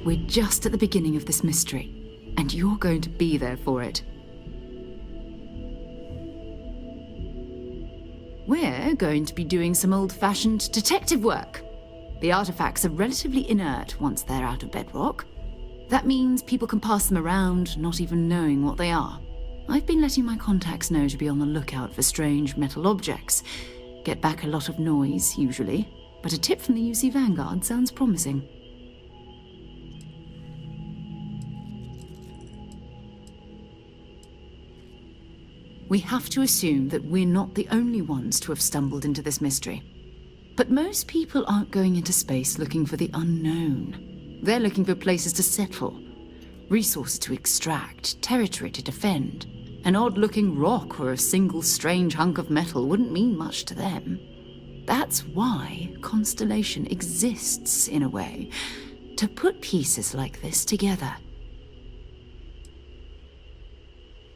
We're just at the beginning of this mystery, and you're going to be there for it. We're going to be doing some old-fashioned detective work. The artifacts are relatively inert once they're out of bedrock. That means people can pass them around, not even knowing what they are. I've been letting my contacts know to be on the lookout for strange metal objects. Get back a lot of noise, usually, but a tip from the UC Vanguard sounds promising. We have to assume that we're not the only ones to have stumbled into this mystery. But most people aren't going into space looking for the unknown. They're looking for places to settle, resources to extract, territory to defend. An odd-looking rock or a single strange hunk of metal wouldn't mean much to them. That's why Constellation exists, in a way, to put pieces like this together.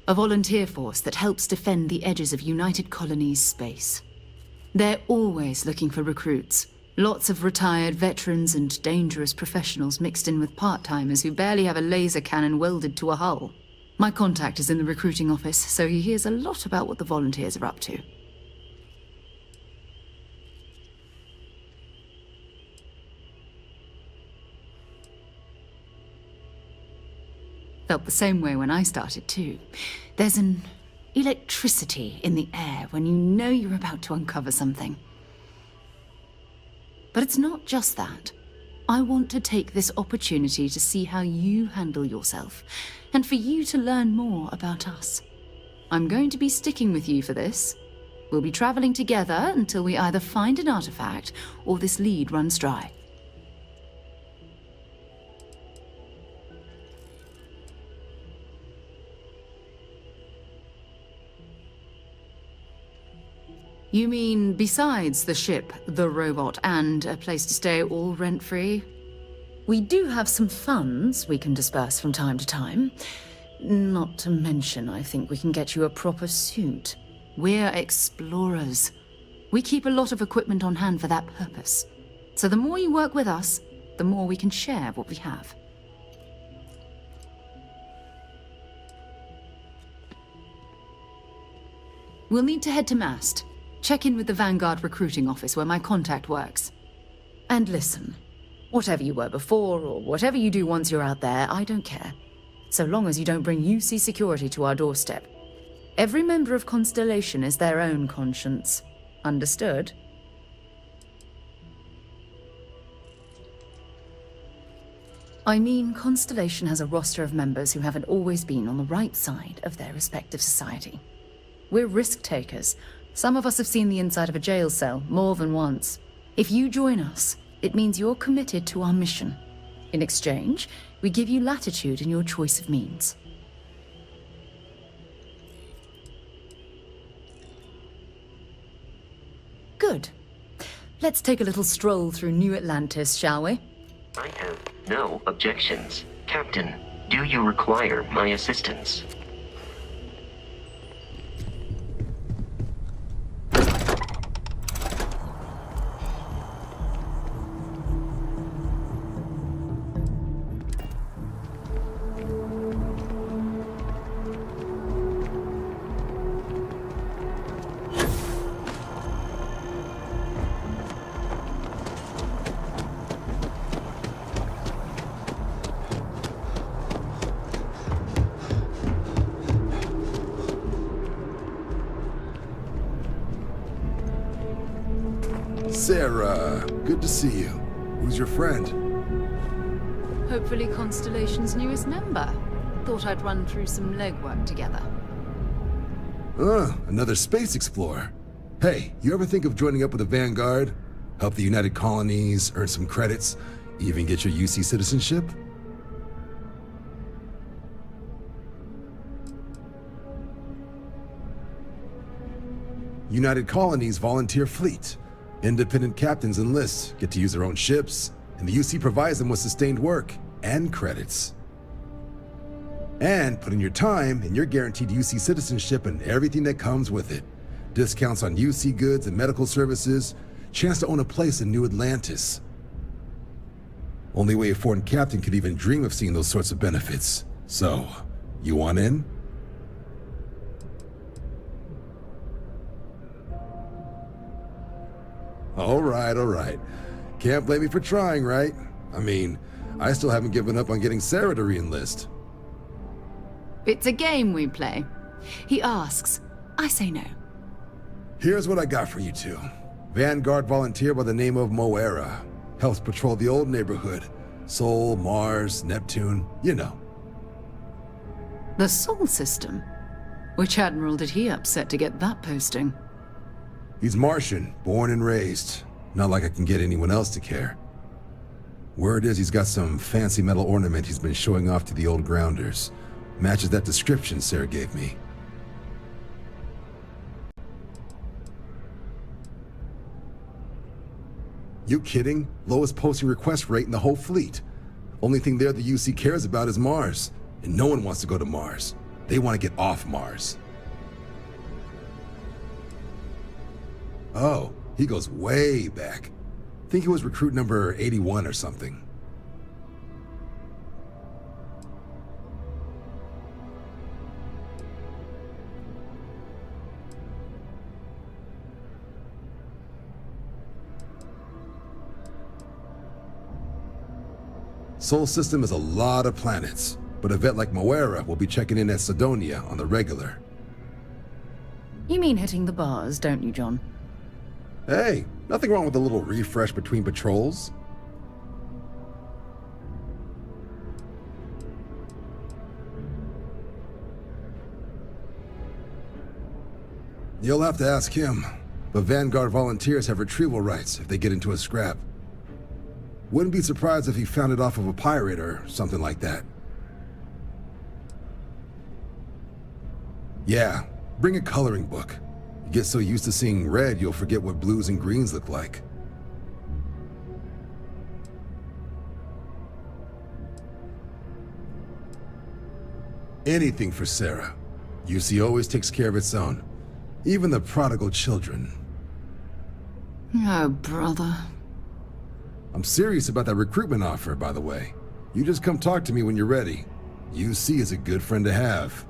A volunteer force that helps defend the edges of United Colonies space. They're always looking for recruits. Lots of retired veterans and dangerous professionals mixed in with part-timers who barely have a laser cannon welded to a hull. My contact is in the recruiting office, so he hears a lot about what the volunteers are up to. Felt the same way when I started, too. There's an electricity in the air when you know you're about to uncover something. But it's not just that. I want to take this opportunity to see how you handle yourself, and for you to learn more about us. I'm going to be sticking with you for this. We'll be traveling together until we either find an artifact or this lead runs dry. You mean besides the ship, the robot, and a place to stay all rent-free? We do have some funds we can disperse from time to time. Not to mention, I think we can get you a proper suit. We're explorers. We keep a lot of equipment on hand for that purpose. So the more you work with us, the more we can share what we have. We'll need to head to MAST. Check in with the Vanguard recruiting office where my contact works. And listen, whatever you were before, or whatever you do once you're out there, I don't care. So long as you don't bring UC security to our doorstep. Every member of Constellation is their own conscience. Understood? I mean, Constellation has a roster of members who haven't always been on the right side of their respective society. We're risk-takers. Some of us have seen the inside of a jail cell more than once. If you join us, it means you're committed to our mission. In exchange, we give you latitude in your choice of means. Good. Let's take a little stroll through New Atlantis, shall we? I have no objections. Captain, do you require my assistance? Sarah, good to see you. Who's your friend? Hopefully Constellation's newest member. Thought I'd run through some legwork together. Another space explorer. Hey, you ever think of joining up with the Vanguard? Help the United Colonies, earn some credits, even get your UC citizenship? United Colonies volunteer fleet. Independent captains enlist, get to use their own ships, and the UC provides them with sustained work and credits. And put in your time, and you're guaranteed UC citizenship and everything that comes with it. Discounts on UC goods and medical services, chance to own a place in New Atlantis. Only way a foreign captain could even dream of seeing those sorts of benefits. So, you want in? All right. Can't blame me for trying, right? I mean, I still haven't given up on getting Sarah to re-enlist. It's a game we play. He asks, I say no. Here's what I got for you two. Vanguard volunteer by the name of Moara. Helps patrol the old neighborhood. Sol, Mars, Neptune, you know. The Sol system? Which admiral did he upset to get that posting? He's Martian, born and raised. Not like I can get anyone else to care. Word is he's got some fancy metal ornament he's been showing off to the old grounders. Matches that description Sarah gave me. You kidding? Lowest posting request rate in the whole fleet. Only thing there the UC cares about is Mars. And no one wants to go to Mars. They want to get off Mars. Oh, he goes way back. Think he was recruit number 81 or something. Sol system is a lot of planets, but a vet like Moara will be checking in at Cydonia on the regular. You mean hitting the bars, don't you, John? Hey, nothing wrong with a little refresh between patrols. You'll have to ask him, but Vanguard volunteers have retrieval rights if they get into a scrap. Wouldn't be surprised if he found it off of a pirate or something like that. Yeah, bring a coloring book. You get so used to seeing red, you'll forget what blues and greens look like. Anything for Sarah. UC always takes care of its own. Even the prodigal children. Oh, brother. I'm serious about that recruitment offer, by the way. You just come talk to me when you're ready. UC is a good friend to have.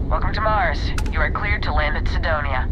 Welcome to Mars. You are cleared to land at Cydonia.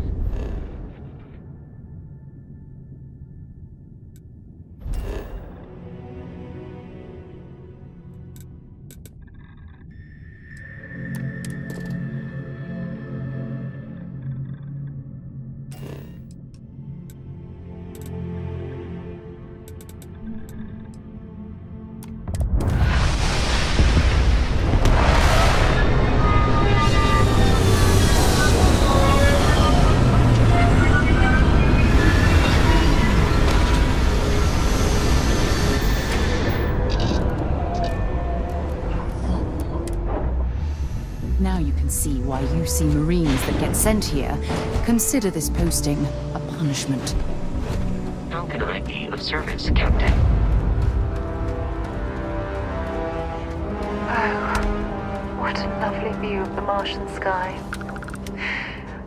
Now you can see why UC Marines that get sent here consider this posting a punishment. How can I be of service, Captain? Oh, what a lovely view of the Martian sky.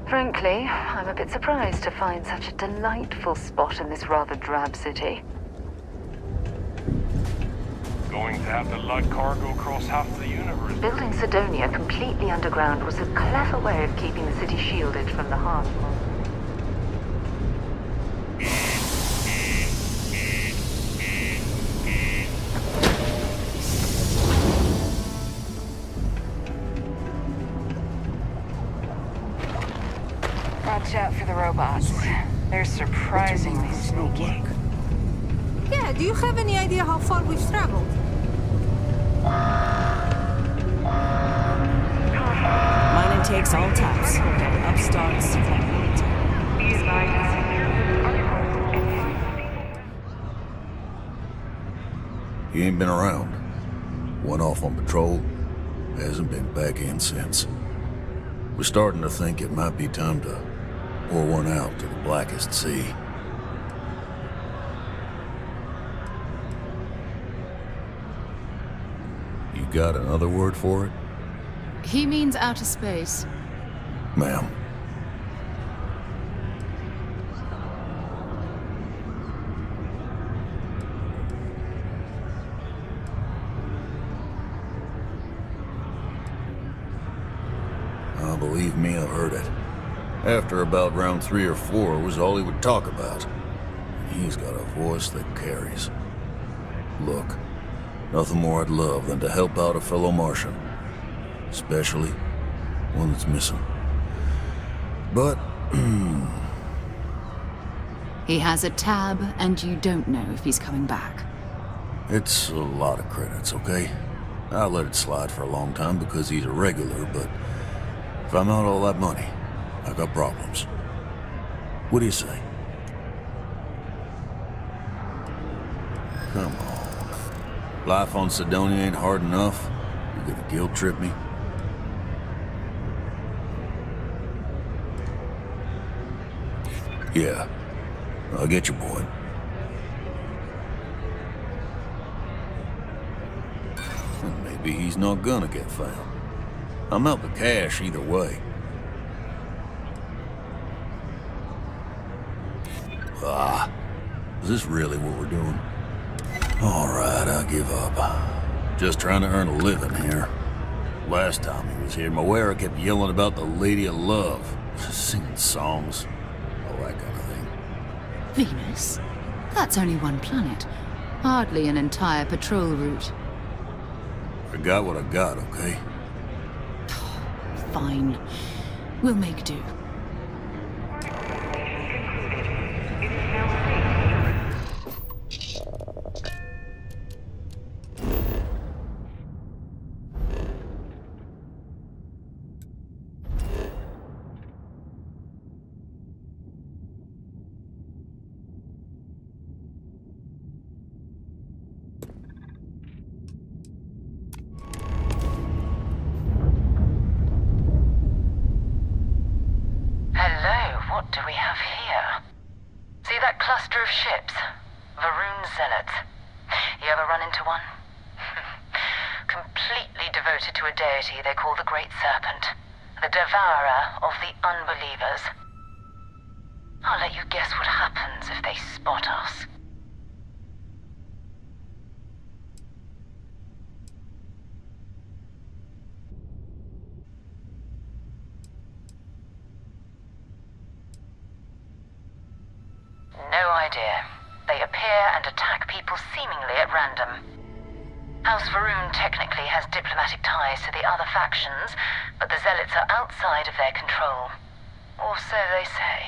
Frankly, I'm a bit surprised to find such a delightful spot in this rather drab city. Going to have to lug cargo across half the universe. Building Cydonia completely underground was a clever way of keeping the city shielded from the harsh. Watch out for the robots. They're surprisingly sneaky. Yeah, do you have any idea how far we've traveled? Mining takes all types. Upstarts, He ain't been around. Went off on patrol. Hasn't been back in since. We're starting to think it might be time to pour one out to the blackest sea. You got another word for it? He means outer space. Ma'am. Believe me, I've heard it. After about round 3 or 4 was all he would talk about. He's got a voice that carries. Look, nothing more I'd love than to help out a fellow Martian. Especially one that's missing. But, He has a tab, and you don't know if he's coming back. it's a lot of credits, okay? I let it slide for a long time because he's a regular, but if I'm out all that money, I got problems. What do you say? Come on. Life on Cydonia ain't hard enough. You gonna guilt trip me? Yeah, I get your point. And maybe he's not gonna get found. I'm out the cash either way. Is this really what we're doing? All right, I give up. Just trying to earn a living here. Last time he was here, Moara kept yelling about the Lady of Love, singing songs, all that kind of thing. Venus? That's only one planet. Hardly an entire patrol route. I got what I got, okay? Fine. We'll make do. What do we have here? See that cluster of ships? Varun Zealots. You ever run into one? Completely devoted to a deity they call the Great Serpent. The devourer of the unbelievers. I'll let you guess what happens if they spot us. No idea. They appear and attack people seemingly at random. House Varun technically has diplomatic ties to the other factions, but the Zealots are outside of their control. Or so they say.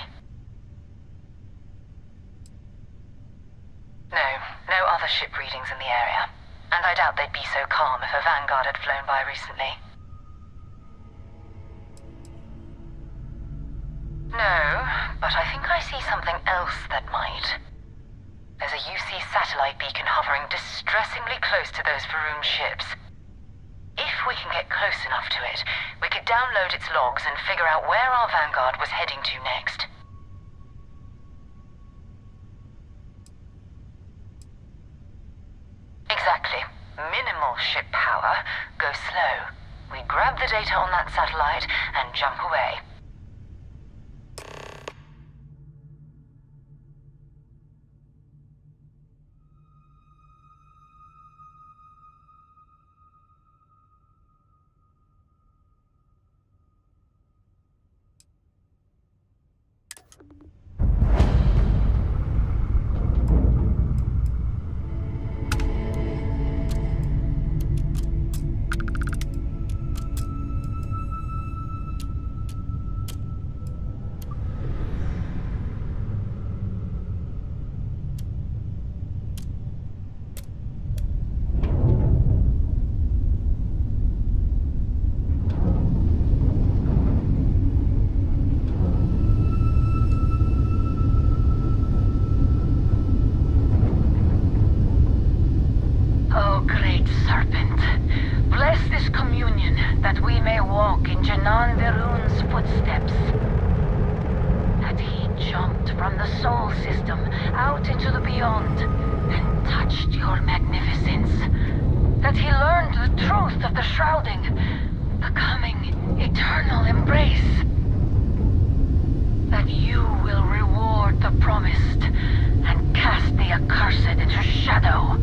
No other ship readings in the area. And I doubt they'd be so calm if a Vanguard had flown by recently. No, but I think I see something else that might. There's a UC satellite beacon hovering distressingly close to those Varun ships. If we can get close enough to it, we could download its logs and figure out where our Vanguard was heading to next. Exactly. Minimal ship power. Go slow. We grab the data on that satellite and jump away. walk in Janan Verun's footsteps. That he jumped from the Soul System out into the beyond and touched your magnificence. That he learned the truth of the shrouding, the coming eternal embrace. That you will reward the promised and cast the accursed into shadow.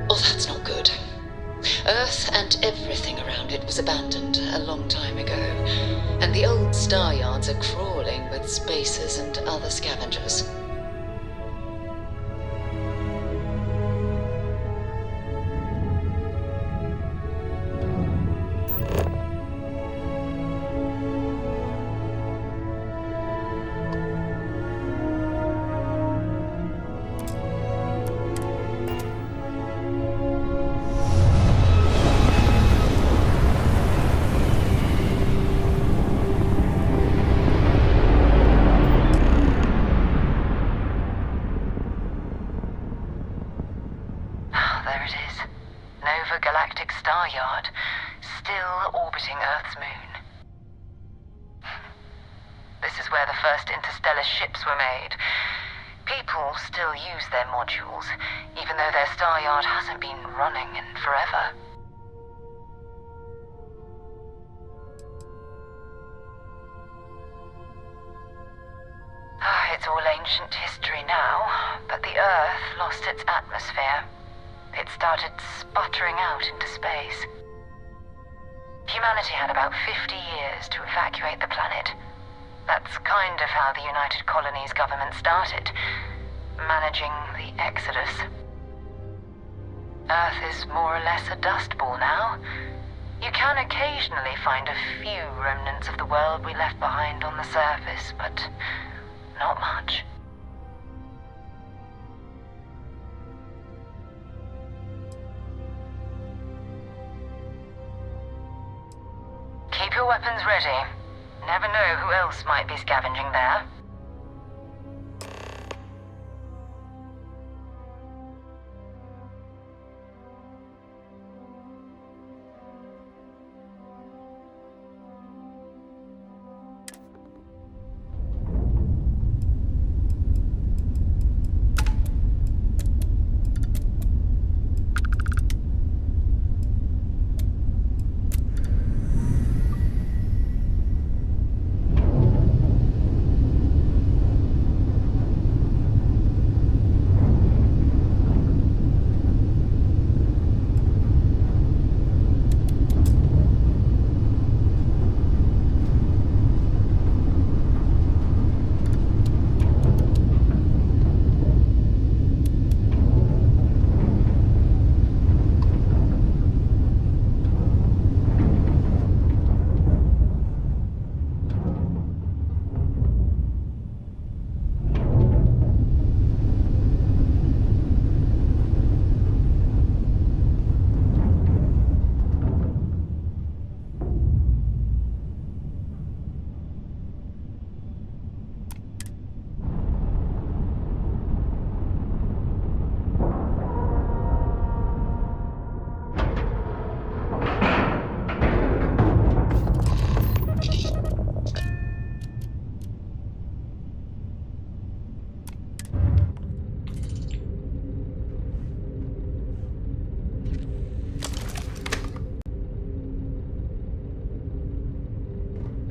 Oh, that's not good. Earth and everything around it was abandoned a long time ago, and the old star yards are crawling with spacers and other scavengers. Ships were made. People still use their modules, even though their star yard hasn't been running in forever. It's all ancient history now, but the Earth lost its atmosphere. It started sputtering out into space. Humanity had about 50 years to evacuate the planet. That's kind of how the United Colonies government started, managing the exodus. Earth is more or less a dust ball now. You can occasionally find a few remnants of the world we left behind on the surface, but not much. Keep your weapons ready. Never know who else might be scavenging there.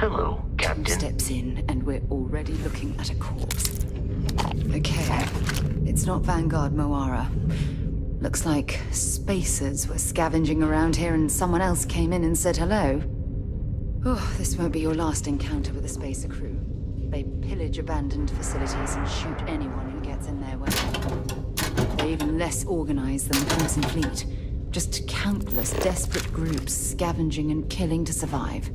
Hello, Two Captain. steps in, and we're already looking at a corpse. Okay, it's not Vanguard Moara. Looks like spacers were scavenging around here and someone else came in and said hello. Oh, this won't be your last encounter with a spacer crew. They pillage abandoned facilities and shoot anyone who gets in their way. They're even less organized than the Crimson Fleet. Just countless desperate groups scavenging and killing to survive.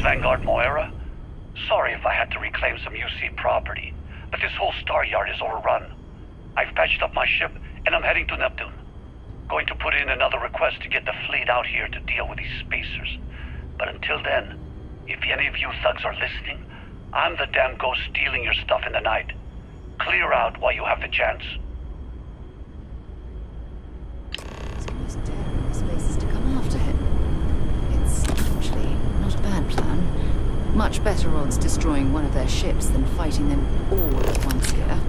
Vanguard Moara? Sorry if I had to reclaim some UC property, but this whole star yard is overrun. I've patched up my ship, and I'm heading to Neptune. Going to put in another request to get the fleet out here to deal with these spacers. But until then, if any of you thugs are listening, I'm the damn ghost stealing your stuff in the night. Clear out while you have the chance. It's almost daring the spacers to come after him. It's actually not a bad plan. Much better odds destroying one of their ships than fighting them all at once here.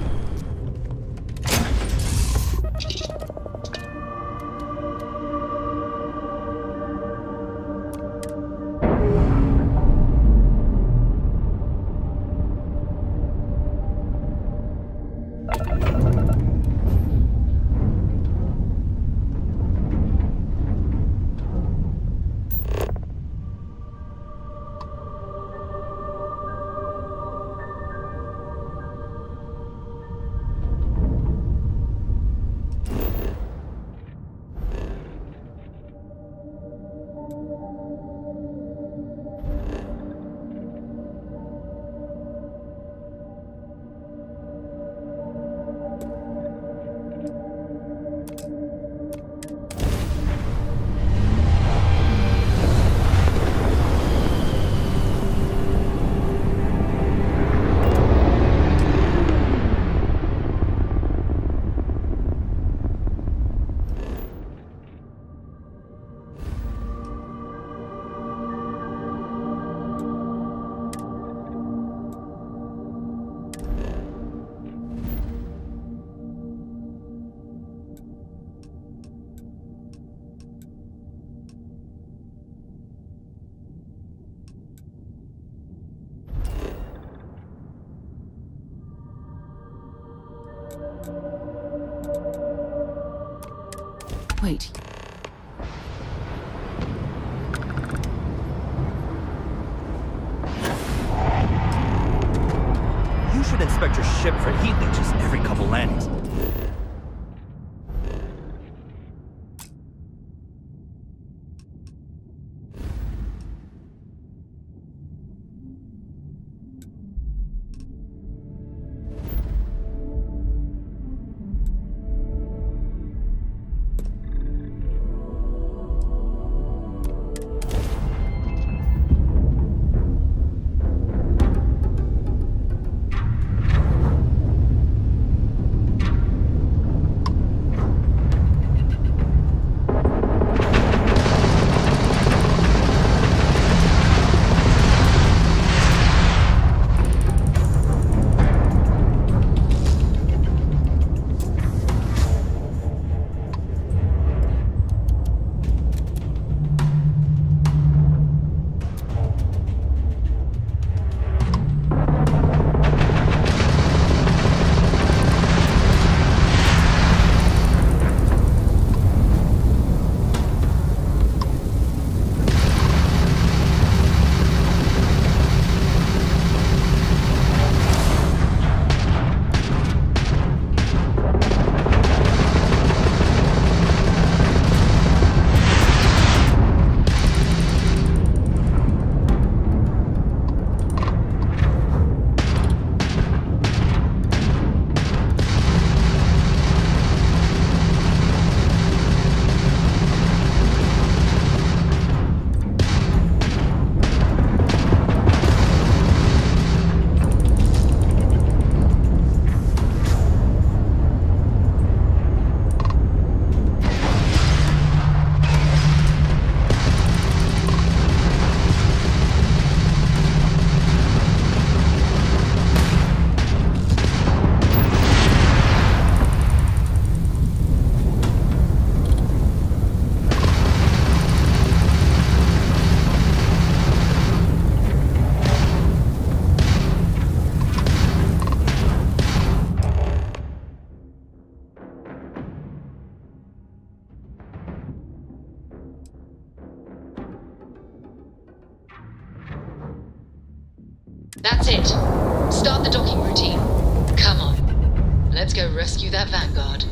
Wait. You should inspect your ship for heat leeches every couple landings. That's it. Start the docking routine. Come on. Let's go rescue that Vanguard.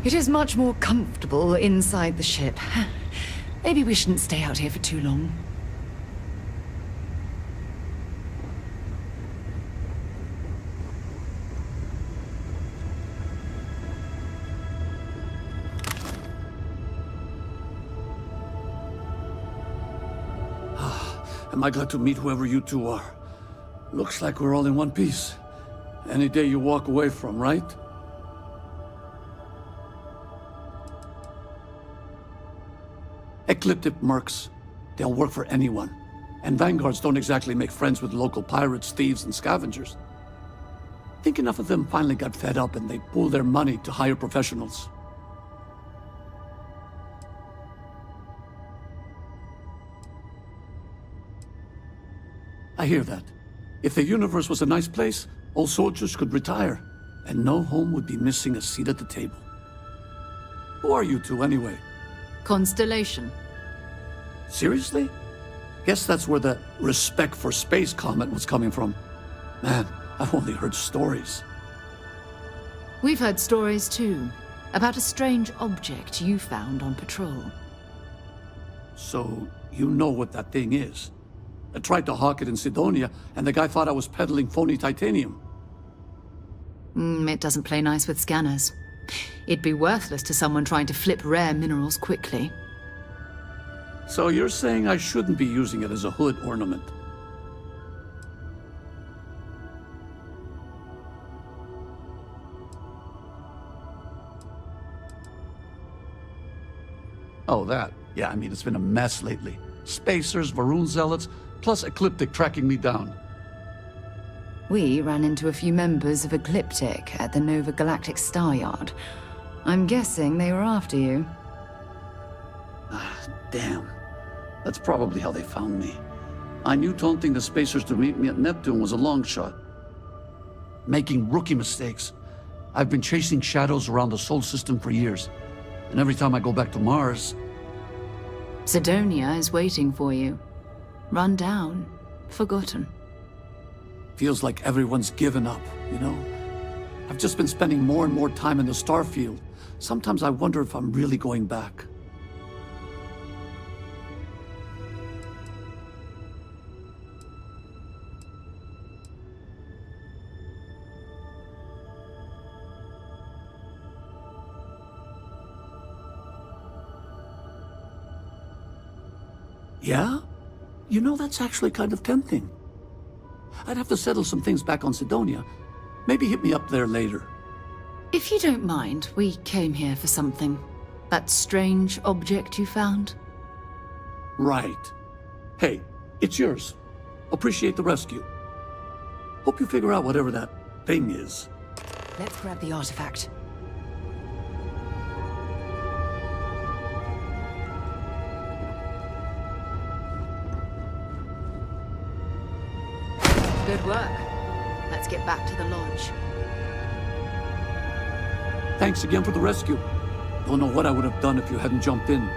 It is much more comfortable inside the ship. Maybe we shouldn't stay out here for too long. Am I glad to meet whoever you two are. Looks like we're all in one piece. Any day you walk away from, right? Ecliptic mercs. They'll work for anyone. And vanguards don't exactly make friends with local pirates, thieves, and scavengers. Think enough of them finally got fed up and they pooled their money to hire professionals. I hear that. If the universe was a nice place, all soldiers could retire, and no home would be missing a seat at the table. Who are you two, anyway? Constellation. Seriously? Guess that's where the respect for space comment was coming from. Man, I've only heard stories. We've heard stories too, about a strange object you found on patrol. So, you know what that thing is? I tried to hawk it in Cydonia, and the guy thought I was peddling phony titanium. It doesn't play nice with scanners. It'd be worthless to someone trying to flip rare minerals quickly. So you're saying I shouldn't be using it as a hood ornament? Oh, that. Yeah, I mean, it's been a mess lately. Spacers, Varun zealots, plus Ecliptic tracking me down. We ran into a few members of Ecliptic at the Nova Galactic Star Yard. I'm guessing they were after you. Damn. That's probably how they found me. I knew taunting the Spacers to meet me at Neptune was a long shot. Making rookie mistakes. I've been chasing shadows around the Sol system for years. And every time I go back to Mars... Cydonia is waiting for you. Run down, forgotten. Feels like everyone's given up, you know? I've just been spending more and more time in the Starfield. Sometimes I wonder if I'm really going back. Yeah? You know, that's actually kind of tempting. I'd have to settle some things back on Cydonia. Maybe hit me up there later. If you don't mind, we came here for something. That strange object you found? Right. Hey, it's yours. Appreciate the rescue. Hope you figure out whatever that thing is. Let's grab the artifact. Good work. Let's get back to the lodge. Thanks again for the rescue. Don't know what I would have done if you hadn't jumped in.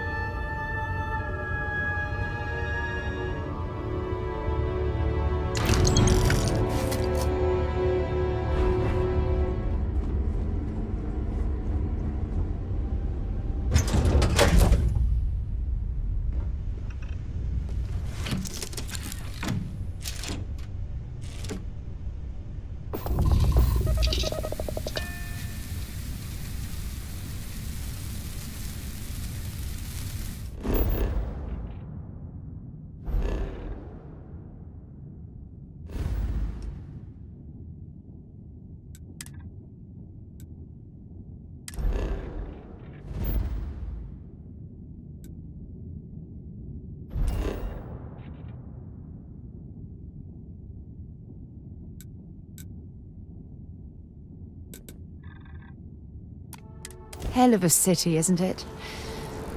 Hell of a city, isn't it?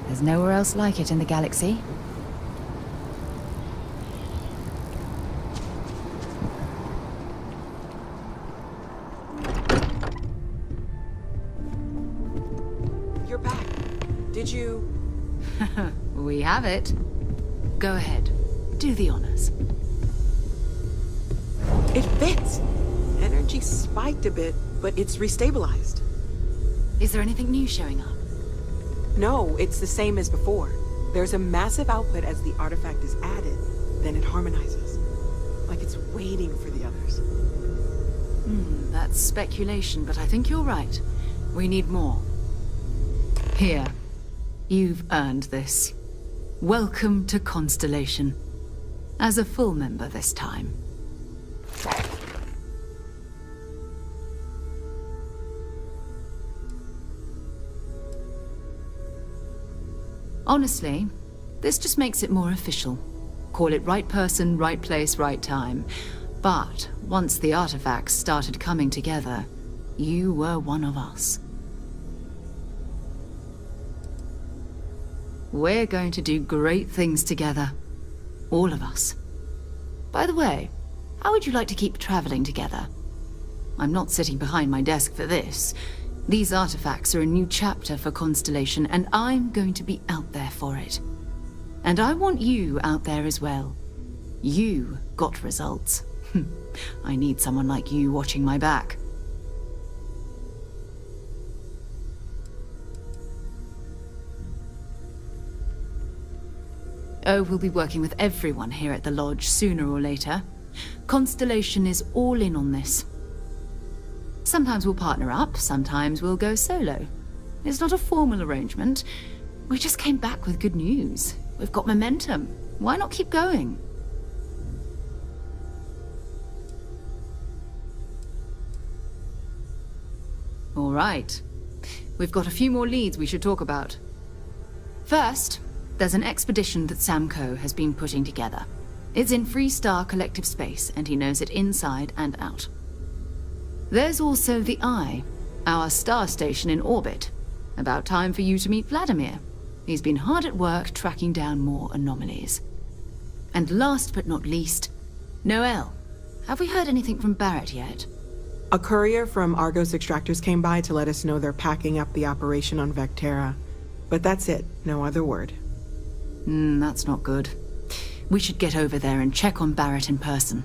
There's nowhere else like it in the galaxy. You're back. Did you... We have it. Go ahead. Do the honors. It fits. Energy spiked a bit, but it's restabilized. Is there anything new showing up? No, it's the same as before. There's a massive output as the artifact is added, then it harmonizes. Like it's waiting for the others. That's speculation, but I think you're right. We need more. Here. You've earned this. Welcome to Constellation. As a full member this time. Honestly, this just makes it more official. Call it right person, right place, right time. But once the artifacts started coming together, you were one of us. We're going to do great things together. All of us. By the way, how would you like to keep traveling together? I'm not sitting behind my desk for this. These artifacts are a new chapter for Constellation, and I'm going to be out there for it. And I want you out there as well. You got results. I need someone like you watching my back. Oh, we'll be working with everyone here at the lodge sooner or later. Constellation is all in on this. Sometimes we'll partner up, sometimes we'll go solo. It's not a formal arrangement. We just came back with good news. We've got momentum. Why not keep going? All right. We've got a few more leads we should talk about. First, there's an expedition that Samco has been putting together. It's in Freestar Collective Space, and he knows it inside and out. There's also the Eye, our star station in orbit. About time for you to meet Vladimir. He's been hard at work tracking down more anomalies. And last but not least, Noel. Have we heard anything from Barrett yet? A courier from Argos Extractors came by to let us know they're packing up the operation on Vectera. But that's it, no other word. That's not good. We should get over there and check on Barrett in person.